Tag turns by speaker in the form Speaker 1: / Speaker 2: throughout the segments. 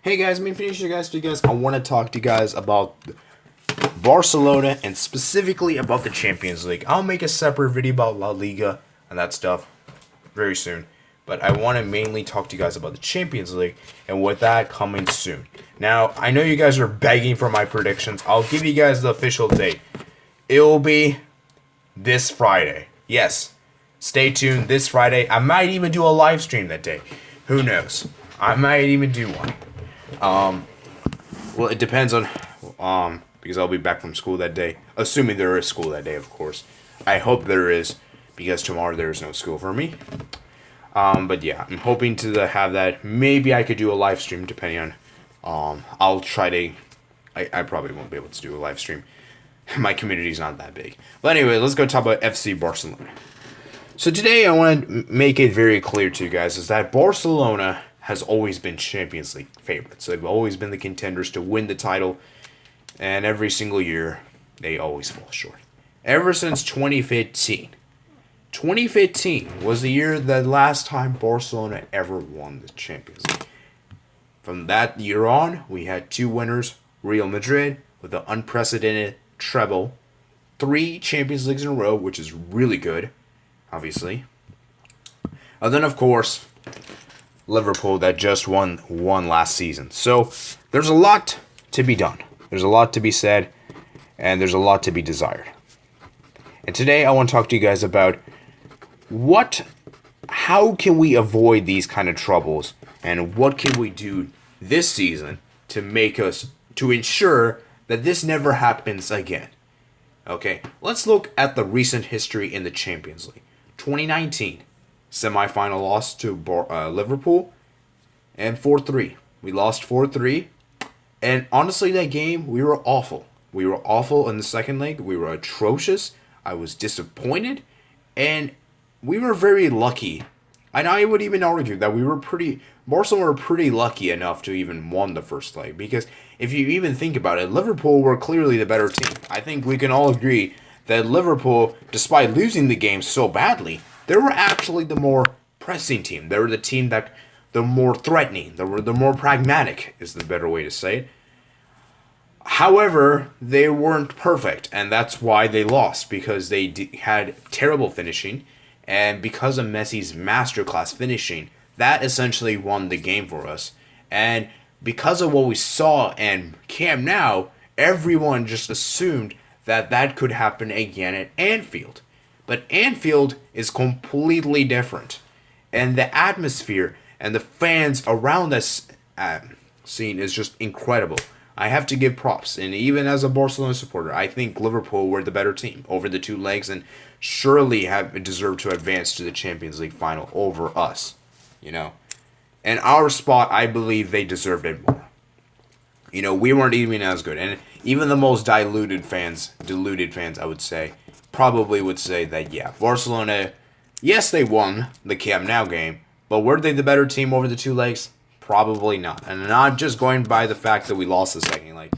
Speaker 1: Hey guys, me finish you guys. I want to talk to you guys about Barcelona and specifically about the Champions League. I'll make a separate video about La Liga and that stuff very soon. But I want to mainly talk to you guys about the Champions League and with that coming soon. Now, I know you guys are begging for my predictions. I'll give you guys the official date. It will be this Friday. Yes, stay tuned this Friday. I might even do a live stream that day. Who knows? I might even do one. Well, it depends on, because I'll be back from school that day. Assuming there is school that day, of course. I hope there is, because tomorrow there is no school for me. But yeah, I'm hoping to have that. Maybe I could do a live stream, depending on, I'll try to, I probably won't be able to do a live stream. My community's not that big. But anyway, let's go talk about FC Barcelona. So today I want to make it very clear to you guys is that Barcelona has always been Champions League favorites. They've always been the contenders to win the title, and every single year, they always fall short. Ever since 2015. 2015 was the year the last time Barcelona ever won the Champions League. From that year on, we had two winners, Real Madrid, with the unprecedented treble, 3 Champions Leagues in a row, which is really good, obviously. And then, of course, Liverpool that just won last season. So there's a lot to be done. There's a lot to be said, and there's a lot to be desired. And today I want to talk to you guys about how can we avoid these kind of troubles, and what can we do this season to ensure that this never happens again. Okay, let's look at the recent history in the Champions League. 2019. Semi-final loss to Liverpool, and 4-3. We lost 4-3, and honestly, that game, we were awful. We were awful in the second leg. We were atrocious. I was disappointed, and we were very lucky. And I would even argue that Barcelona were pretty lucky enough to even won the first leg, because if you even think about it, Liverpool were clearly the better team. I think we can all agree that Liverpool, despite losing the game so badly, they were actually the more pressing team. They were the team that, the more threatening. They were the more pragmatic, is the better way to say it. However, they weren't perfect, and that's why they lost, because they had terrible finishing, and because of Messi's masterclass finishing, that essentially won the game for us. And because of what we saw in Camp Nou, everyone just assumed that that could happen again at Anfield. But Anfield is completely different. And the atmosphere and the fans around this scene is just incredible. I have to give props. And even as a Barcelona supporter, I think Liverpool were the better team over the 2 legs and surely have deserved to advance to the Champions League final over us. You know? And our spot, I believe they deserved it more. You know, we weren't even as good. And even the most deluded fans, I would say, probably would say that, yeah, Barcelona, yes, they won the Camp Nou game, but were they the better team over the 2 legs? Probably not. And not just going by the fact that we lost the second leg.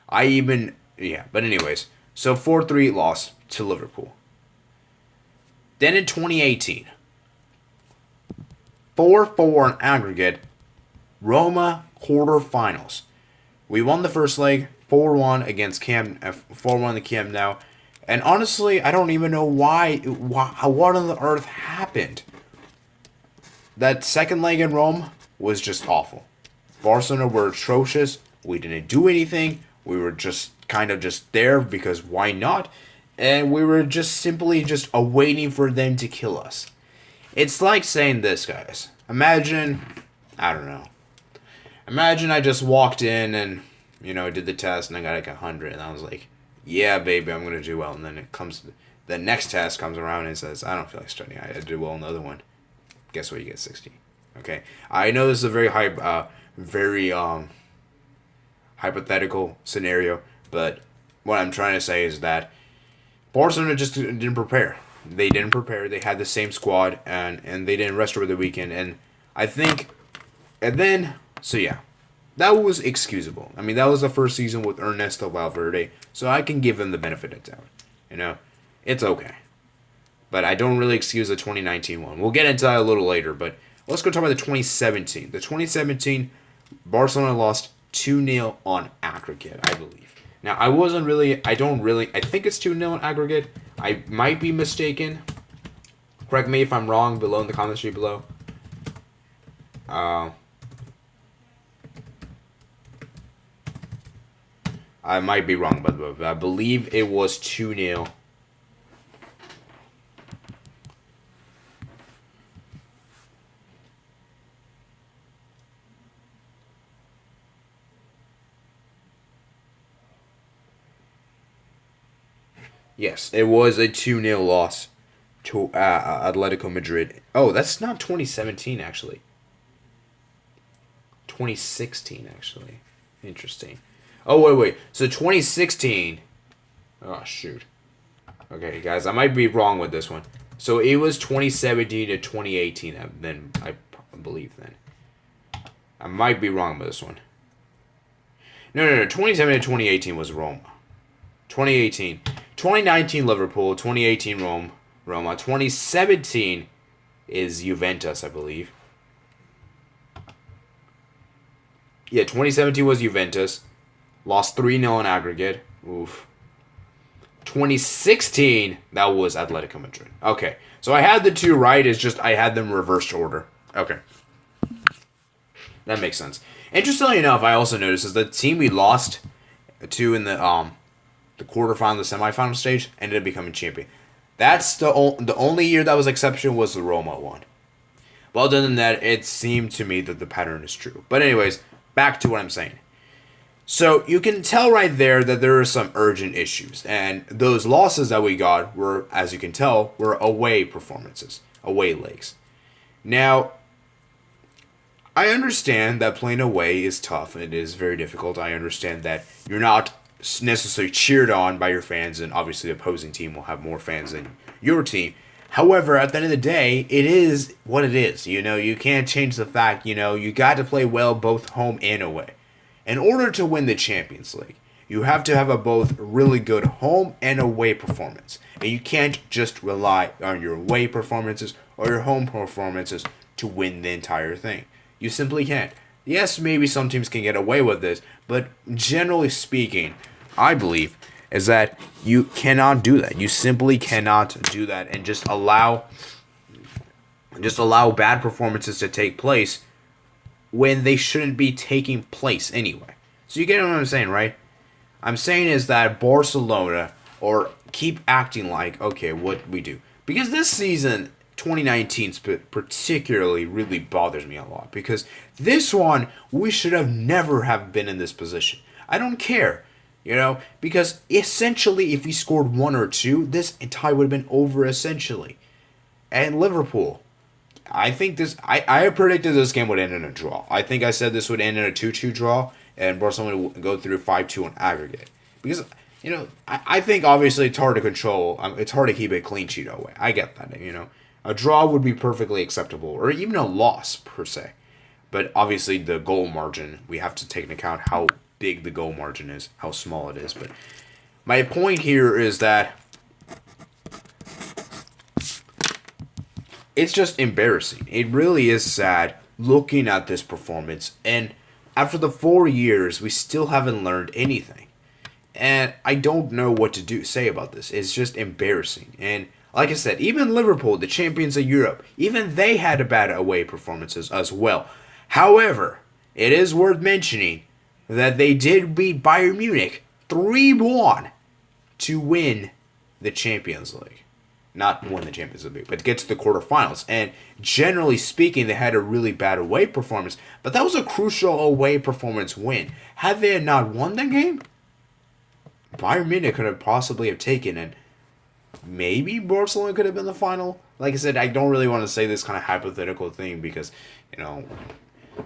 Speaker 1: But anyways, so 4-3 loss to Liverpool. Then in 2018, 4-4 in aggregate, Roma quarterfinals. We won the first leg, 4-1 against 4-1 the Camp Nou. And honestly, I don't even know what on the earth happened. That second leg in Rome was just awful. Barcelona were atrocious. We didn't do anything. We were just kind of just there because why not? And we were just simply just awaiting for them to kill us. It's like saying this, guys. Imagine I just walked in and, did the test and I got like 100 and I was like, yeah, baby, I'm going to do well. And then the next test comes around and says, I don't feel like studying. I did well in the other one. Guess what? You get 60. Okay. I know this is a very hypothetical scenario, but what I'm trying to say is that Barcelona just didn't prepare. They didn't prepare. They had the same squad and they didn't rest over the weekend. And that was excusable. I mean, that was the first season with Ernesto Valverde, so I can give him the benefit of the doubt. It's okay. But I don't really excuse the 2019 one. We'll get into that a little later, but let's go talk about the 2017. The 2017 Barcelona lost 2-0 on aggregate, I believe. Now, I think it's 2-0 on aggregate. I might be mistaken. Correct me if I'm wrong below in the comment section below. I might be wrong, by the way, but I believe it was 2-0. Yes, it was a 2-0 loss to Atletico Madrid. Oh, that's not 2017, actually. 2016, actually. Interesting. Oh, wait. So 2016. Oh, shoot. Okay, guys, I might be wrong with this one. So it was 2017 to 2018, then I believe then. I might be wrong with this one. No. 2017 to 2018 was Roma. 2018. 2019 Liverpool. 2018 Roma. 2017 is Juventus, I believe. Yeah, 2017 was Juventus. Lost 3-0 in aggregate. Oof. 2016, that was Atletico Madrid. Okay, so I had the two right. It's just I had them reversed order. Okay. That makes sense. Interestingly enough, I also noticed is the team we lost to in the quarterfinal, the semifinal stage, ended up becoming champion. That's the only year that was exception was the Roma one. Well, other than that, it seemed to me that the pattern is true. But anyways, back to what I'm saying. So you can tell right there that there are some urgent issues. And those losses that we got were, as you can tell, were away performances, away legs. Now, I understand that playing away is tough. It is very difficult. I understand that you're not necessarily cheered on by your fans, and obviously the opposing team will have more fans than your team. However, at the end of the day, it is what it is. You can't change the fact, you got to play well both home and away. In order to win the Champions League, you have to have a both really good home and away performance. And you can't just rely on your away performances or your home performances to win the entire thing. You simply can't. Yes, maybe some teams can get away with this, but generally speaking, I believe is that you cannot do that. You simply cannot do that and just allow bad performances to take place when they shouldn't be taking place anyway. So you get what I'm saying, right? I'm saying is that Barcelona or keep acting like, okay, what we do. Because this season, 2019 particularly really bothers me a lot. Because this one, we should have never have been in this position. I don't care. Because essentially if we scored one or two, this tie would have been over essentially. And Liverpool, I think I predicted this game would end in a draw. I think I said this would end in a 2-2 draw, and Barcelona would go through 5-2 on aggregate. Because, I think obviously it's hard to control. It's hard to keep a clean sheet away. I get that, A draw would be perfectly acceptable, or even a loss, per se. But obviously the goal margin, we have to take into account how big the goal margin is, how small it is. But my point here is that it's just embarrassing. It really is sad looking at this performance. And after the 4 years, we still haven't learned anything. And I don't know what to say about this. It's just embarrassing. And like I said, even Liverpool, the champions of Europe, even they had bad away performances as well. However, it is worth mentioning that they did beat Bayern Munich 3-1 to win the Champions League. Not win the Champions League, but get to the quarterfinals. And generally speaking, they had a really bad away performance, but that was a crucial away performance win. Had they not won the game, Bayern Munich could have possibly have taken it. Maybe Barcelona could have been the final. Like I said, I don't really want to say this kind of hypothetical thing because,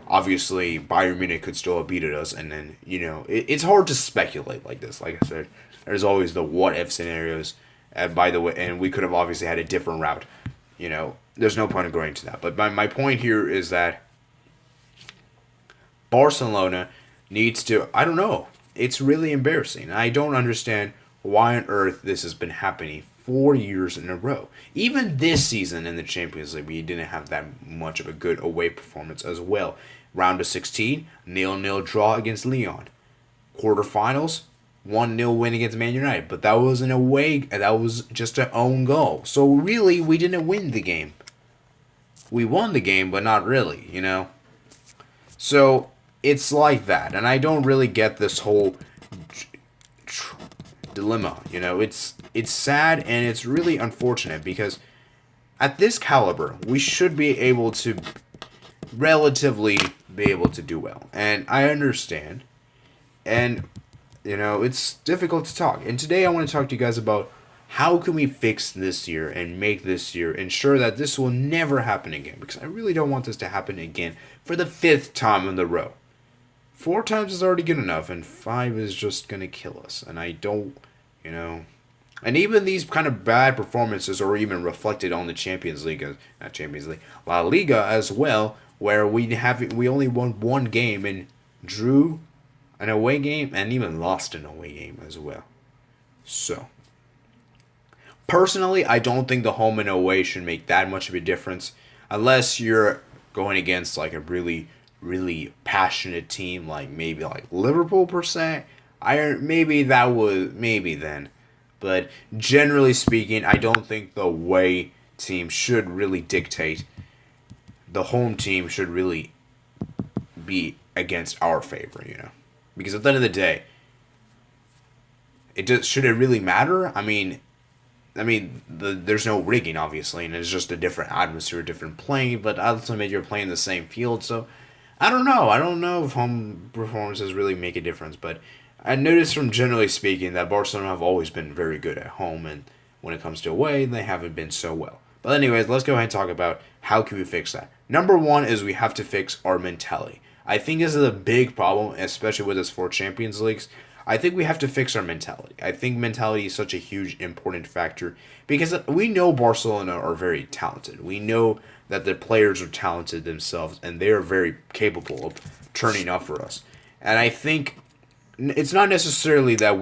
Speaker 1: obviously Bayern Munich could still have beaten us, and then, it's hard to speculate like this. Like I said, there's always the what-if scenarios. And by the way, and we could have obviously had a different route. There's no point in going into that. But my point here is that Barcelona needs to, I don't know, it's really embarrassing. I don't understand why on earth this has been happening 4 years in a row. Even this season in the Champions League, we didn't have that much of a good away performance as well. Round of 16, 0-0 draw against Lyon. Quarterfinals, 1-0 win against Man United. But that was an away, that was just an own goal. So really, we didn't win the game. We won the game, but not really, you know? So it's like that. And I don't really get this whole dilemma, you know? It's sad and it's really unfortunate because at this caliber, we should be able to relatively be able to do well. And I understand. And, you know, it's difficult to talk. And today I want to talk to you guys about how can we fix this year and make this year ensure that this will never happen again. Because I really don't want this to happen again for the 5th time in the row. 4 times is already good enough, and 5 is just going to kill us. And I don't, you know... And even these kind of bad performances are even reflected on the Champions League, not Champions League, La Liga as well, where we only won 1 game and drew an away game and even lost an away game as well. So, personally, I don't think the home and away should make that much of a difference unless you're going against like a really, really passionate team, like maybe like Liverpool per se. Maybe then. But generally speaking, I don't think the away team should really dictate. The home team should really be against our favor, you know. Because at the end of the day, should it really matter? I mean, there's no rigging, obviously, and it's just a different atmosphere, different playing. But ultimately, you're playing the same field, so I don't know. I don't know if home performances really make a difference, but I noticed from generally speaking that Barcelona have always been very good at home, and when it comes to away, they haven't been so well. But anyways, let's go ahead and talk about how can we fix that. Number 1 is we have to fix our mentality. I think this is a big problem, especially with us 4 Champions Leagues. I think we have to fix our mentality. I think mentality is such a huge, important factor because we know Barcelona are very talented. We know that the players are talented themselves, and they are very capable of turning up for us. And I think it's not necessarily that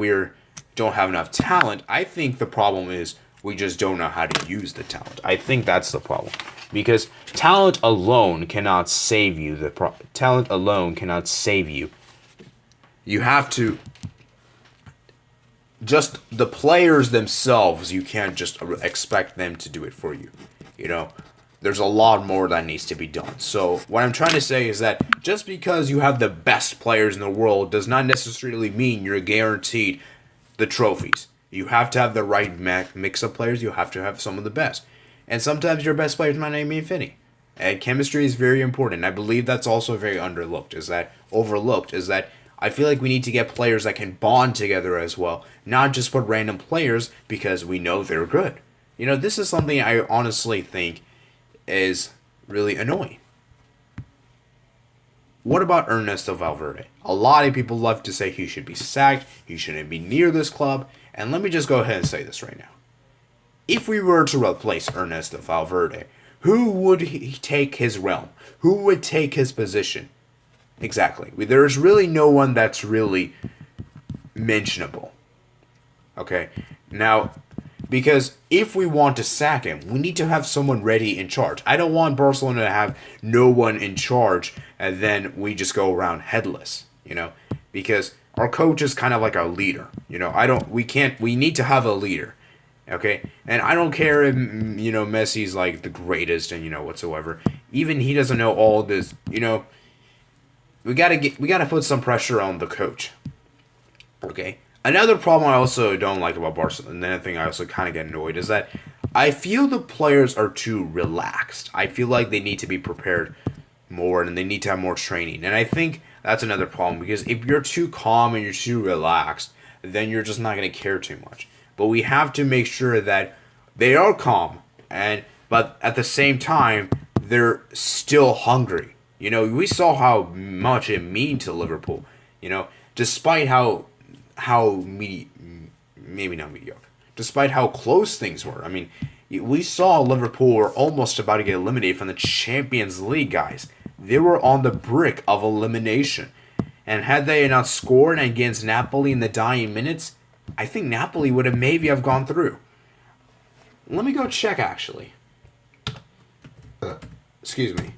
Speaker 1: don't have enough talent. I think the problem is we just don't know how to use the talent. I think that's the problem. Because talent alone cannot save you. Talent alone cannot save you. You have to... Just the players themselves, you can't just expect them to do it for you. You know, there's a lot more that needs to be done. So what I'm trying to say is that just because you have the best players in the world does not necessarily mean you're guaranteed the trophies. You have to have the right mix of players. You have to have some of the best. And sometimes your best players might not be Infinity. And chemistry is very important. I believe that's also very overlooked. Is that I feel like we need to get players that can bond together as well. Not just put random players because we know they're good. You know, this is something I honestly think is really annoying. What about Ernesto Valverde? A lot of people love to say he should be sacked, he shouldn't be near this club, and let me just go ahead and say this right now. If we were to replace Ernesto Valverde, who would he take his realm? Who would take his position? Exactly. There's really no one that's really mentionable. Okay? Now, because if we want to sack him, we need to have someone ready in charge. I don't want Barcelona to have no one in charge and then we just go around headless, you know? Because our coach is kind of like our leader, you know? We need to have a leader, okay? And I don't care if, you know, Messi's like the greatest and, you know, whatsoever. Even he doesn't know all this, you know? We gotta put some pressure on the coach, okay? Another problem I also don't like about Barcelona, and another thing I also kind of get annoyed, is that I feel the players are too relaxed. I feel like they need to be prepared more, and they need to have more training. And I think that's another problem, because if you're too calm and you're too relaxed, then you're just not going to care too much. But we have to make sure that they are calm, but at the same time, they're still hungry. You know, we saw how much it meant to Liverpool, you know, despite maybe not mediocre, despite how close things were. I mean, we saw Liverpool were almost about to get eliminated from the Champions League, guys. They were on the brink of elimination. And had they not scored against Napoli in the dying minutes, I think Napoli would have maybe have gone through. Let me go check, actually. Excuse me.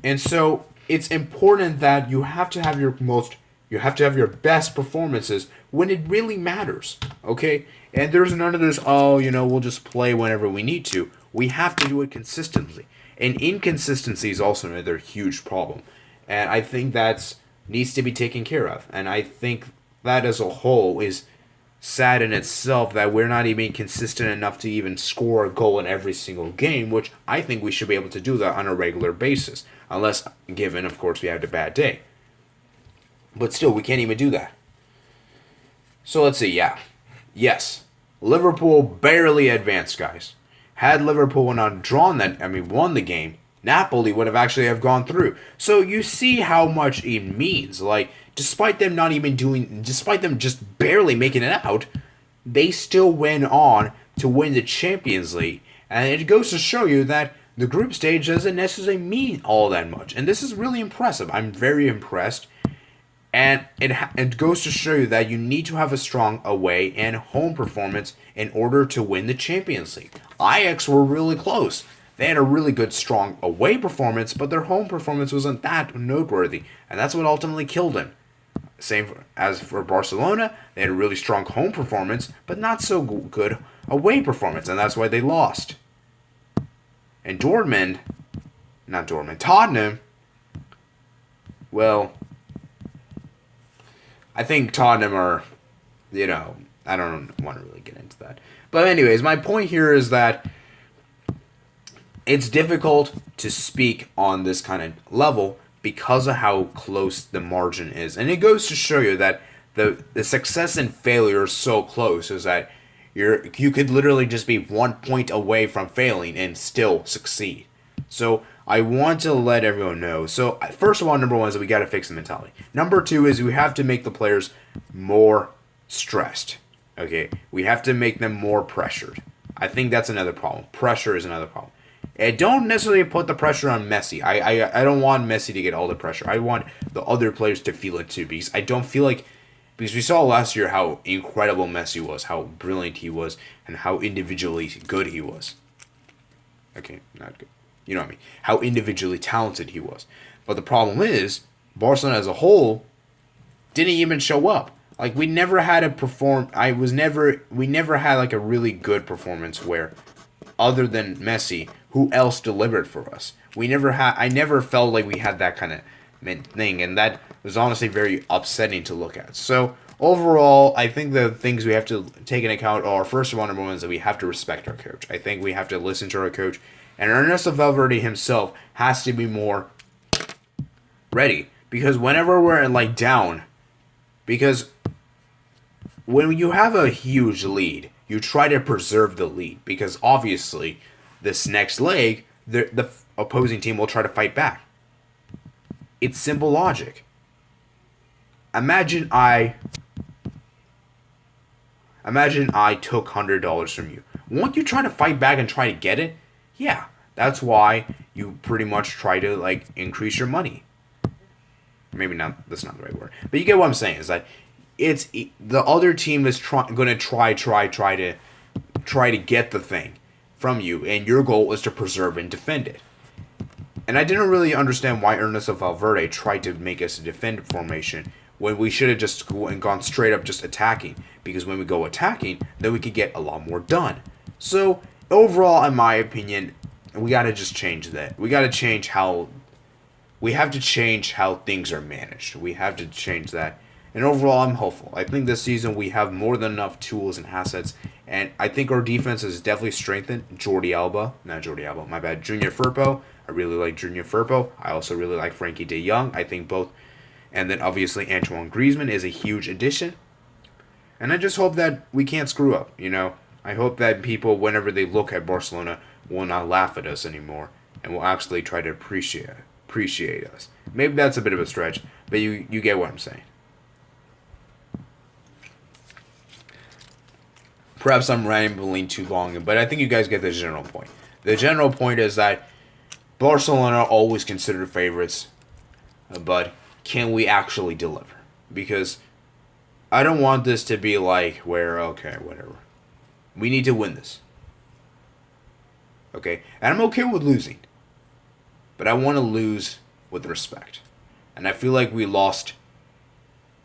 Speaker 1: And so, it's important that you have to have your best performances when it really matters. Okay? And there's none of this, oh, we'll just play whenever we need to. We have to do it consistently. And inconsistency is also another huge problem. And I think that needs to be taken care of. And I think that as a whole is sad in itself that we're not even consistent enough to even score a goal in every single game, which I think we should be able to do that on a regular basis. Unless, given, of course, we had a bad day. But still, we can't even do that. So let's see, yeah. Yes, Liverpool barely advanced, guys. Had Liverpool not won the game, Napoli would have actually have gone through. So you see how much it means. Like, despite them despite them just barely making it out, they still went on to win the Champions League. And it goes to show you that the group stage doesn't necessarily mean all that much. And this is really impressive. I'm very impressed. And it goes to show you that you need to have a strong away and home performance in order to win the Champions League. Ajax were really close. They had a really good, strong away performance, but their home performance wasn't that noteworthy. And that's what ultimately killed them. As for Barcelona, they had a really strong home performance, but not so good away performance, and that's why they lost. And Tottenham, well, I think Tottenham are, I don't want to really get into that. But anyways, my point here is that it's difficult to speak on this kind of level because of how close the margin is. And it goes to show you that the success and failure is so close is that you could literally just be 1 point away from failing and still succeed. So I want to let everyone know. So first of all, number one is that we got to fix the mentality. Number two is we have to make the players more stressed. Okay, we have to make them more pressured. I think that's another problem. Pressure is another problem. And don't necessarily put the pressure on Messi. I don't want Messi to get all the pressure. I want the other players to feel it too, because I don't feel like, because we saw last year how incredible Messi was, how brilliant he was, and how individually good he was. Okay, not good. You know what I mean? How individually talented he was. But the problem is, Barcelona as a whole didn't even show up. Like, we never had we never had like a really good performance where, other than Messi, who else delivered for us? I never felt like we had that kind of thing, and that was honestly very upsetting to look at. So, overall, I think the things we have to take into account are, first of all, number one, is that we have to respect our coach. I think we have to listen to our coach, and Ernesto Valverde himself has to be more ready, because whenever we're like down, because when you have a huge lead, you try to preserve the lead, because obviously this next leg, the opposing team will try to fight back. It's simple logic. Imagine I took $100 from you. Won't you try to fight back and try to get it? Yeah, that's why you pretty much try to like increase your money. Maybe not. That's not the right word, but you get what I'm saying. Is that it's the other team is going to try to get the thing from you, and your goal is to preserve and defend it. And I didn't really understand why Ernesto Valverde tried to make us a defend formation when we should have just gone straight up just attacking. Because when we go attacking, then we could get a lot more done. So overall, in my opinion, we got to just change that. We have to change how things are managed. We have to change that. And overall, I'm hopeful. I think this season we have more than enough tools and assets. And I think our defense is definitely strengthened. Junior Firpo. I really like Junior Firpo. I also really like Frankie de Jong. I think both. And then obviously Antoine Griezmann is a huge addition. And I just hope that we can't screw up, I hope that people, whenever they look at Barcelona, will not laugh at us anymore and will actually try to appreciate us. Maybe that's a bit of a stretch, but you get what I'm saying. Perhaps I'm rambling too long, but I think you guys get the general point. The general point is that Barcelona are always considered favorites, but can we actually deliver? Because I don't want this to be like where, okay, whatever. We need to win this. Okay? And I'm okay with losing. But I want to lose with respect. And I feel like we lost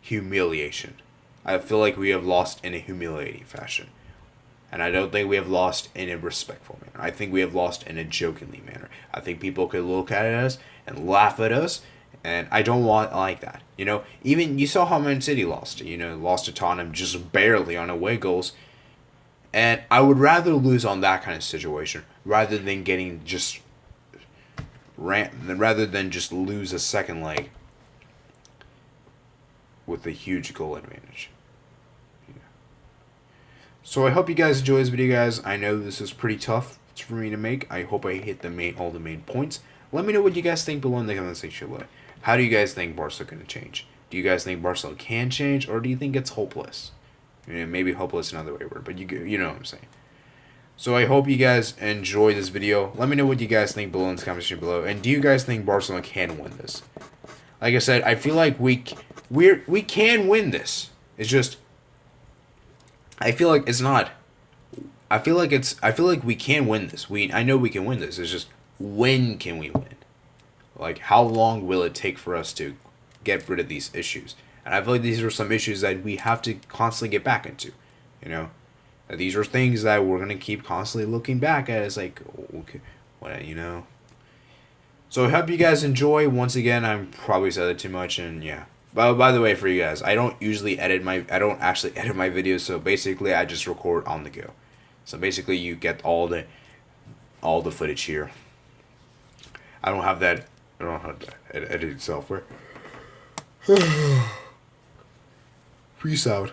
Speaker 1: humiliation. I feel like we have lost in a humiliating fashion. And I don't think we have lost in a respectful manner. I think we have lost in a jokingly manner. I think people could look at us and laugh at us, and I don't want like that. You know, even you saw how Man City lost. You know, lost to Tottenham just barely on away goals. And I would rather lose on that kind of situation rather than getting just rather than just lose a second leg with a huge goal advantage. So I hope you guys enjoy this video, guys. I know this is pretty tough for me to make. I hope I hit all the main points. Let me know what you guys think below in the comment section below. How do you guys think Barcelona going to change? Do you guys think Barcelona can change, or do you think it's hopeless? You know, maybe hopeless another way word, but you know what I'm saying. So I hope you guys enjoy this video. Let me know what you guys think below in the comment section below. And do you guys think Barcelona can win this? Like I said, I feel like we can win this. It's just I feel like it's not. I feel like we can win this. I know we can win this. It's just when can we win? Like how long will it take for us to get rid of these issues? And I feel like these are some issues that we have to constantly get back into. You know, these are things that we're gonna keep constantly looking back at. It's like, okay, what you know. So I hope you guys enjoy. Once again, I'm probably said it too much, and yeah. By the way, for you guys, I don't actually edit my videos, so basically I just record on the go. So basically you get all the footage here. I don't have that editing software. Peace out.